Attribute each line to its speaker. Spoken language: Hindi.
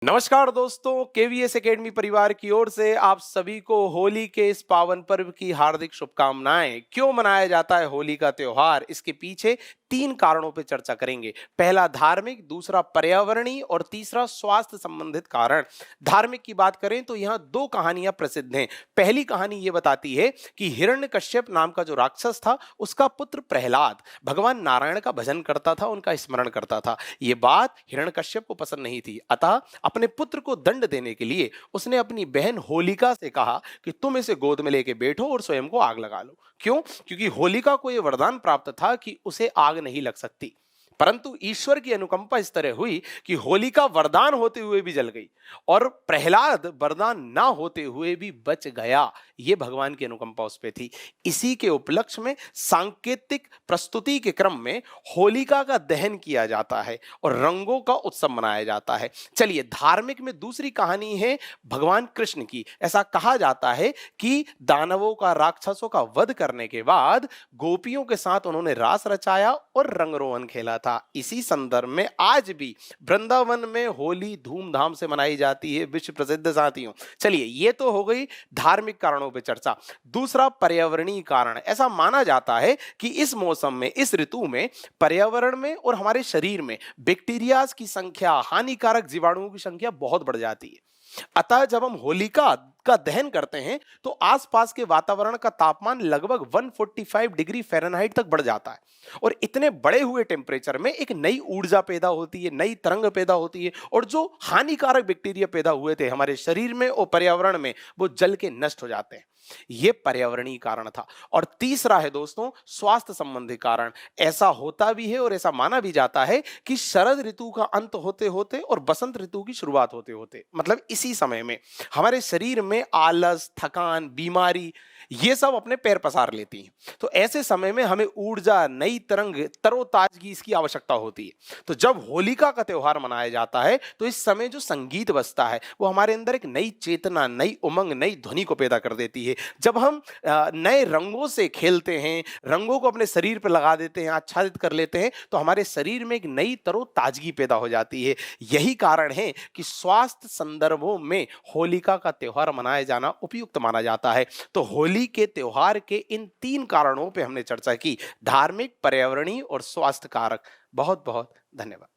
Speaker 1: नमस्कार दोस्तों, केवीएस एकेडमी परिवार की ओर से आप सभी को होली के इस पावन पर्व की हार्दिक शुभकामनाएं। क्यों मनाया जाता है होली का त्योहार, इसके पीछे तीन कारणों पर चर्चा करेंगे। पहला धार्मिक, दूसरा पर्यावरणीय और तीसरा स्वास्थ्य संबंधित कारण। धार्मिक की बात करें तो यहाँ दो कहानियां प्रसिद्ध हैं। पहली कहानी ये बताती है कि हिरण्यकश्यप नाम का जो राक्षस था, उसका पुत्र प्रहलाद भगवान नारायण का भजन करता था, उनका स्मरण करता था। ये बात हिरण्यकश्यप को पसंद नहीं थी, अतः अपने पुत्र को दंड देने के लिए उसने अपनी बहन होलिका से कहा कि तुम इसे गोद में लेके बैठो और स्वयं को आग लगा लो। क्यों? क्योंकि होलिका को यह वरदान प्राप्त था कि उसे आग नहीं लग सकती। परंतु ईश्वर की अनुकंपा इस तरह हुई कि होलिका वरदान होते हुए भी जल गई और प्रहलाद वरदान ना होते हुए भी बच गया। यह भगवान की अनुकंपा उस पर थी। इसी के उपलक्ष्य में सांकेतिक प्रस्तुति के क्रम में होलिका का दहन किया जाता है और रंगों का उत्सव मनाया जाता है। चलिए, धार्मिक में दूसरी कहानी है भगवान कृष्ण की। ऐसा कहा जाता है कि दानवों का, राक्षसों का वध करने के बाद गोपियों के साथ उन्होंने रास रचाया और रंगरोहन खेला था। इसी संदर्भ में आज भी वृंदावन में होली धूमधाम से मनाई जाती है, विश्व प्रसिद्ध साथियों। चलिए, ये तो हो गई धार्मिक कारणों पे चर्चा। दूसरा पर्यावरणीय कारण। ऐसा माना जाता है कि इस मौसम में, इस ऋतु में पर्यावरण में और हमारे शरीर में बैक्टीरियाज की संख्या, हानिकारक जीवाणुओं की संख्या बहुत बढ़ जाती है। अतः जब हम होलिका का दहन करते हैं तो आसपास के वातावरण का तापमान लगभग 145 डिग्री फ़ारेनहाइट तक बढ़ जाता है और इतने बड़े हुए टेम्परेचर में एक नई ऊर्जा पैदा होती है, नई तरंग पैदा होती है और जो हानिकारक बैक्टीरिया पैदा हुए थे हमारे शरीर में और पर्यावरण में, वो जल के नष्ट हो जाते हैं। यह पर्यावरणीय कारण था। और तीसरा है दोस्तों स्वास्थ्य संबंधी कारण। ऐसा होता भी है और ऐसा माना भी जाता है कि शरद ऋतु का अंत होते होते और बसंत ऋतु की शुरुआत होते होते, मतलब इसी समय में हमारे शरीर में आलस, थकान, बीमारी ये सब अपने पैर पसार लेती हैं। तो ऐसे समय में हमें ऊर्जा, नई तरंग, तरोताजगी इसकी आवश्यकता होती है। तो जब होलिका का त्योहार मनाया जाता है तो इस समय जो संगीत बजता है वो हमारे अंदर एक नई चेतना, नई उमंग, नई ध्वनि को पैदा कर देती है। जब हम नए रंगों से खेलते हैं, रंगों को अपने शरीर पर लगा देते हैं, आच्छादित कर लेते हैं, तो हमारे शरीर में एक नई तरोताजगी पैदा हो जाती है। यही कारण है कि स्वास्थ्य संदर्भों में होलिका का त्योहार मनाया जाना उपयुक्त माना जाता है। तो होली के त्योहार के इन तीन कारणों पे हमने चर्चा की, धार्मिक, पर्यावरणीय और स्वास्थ्य कारक। बहुत बहुत धन्यवाद।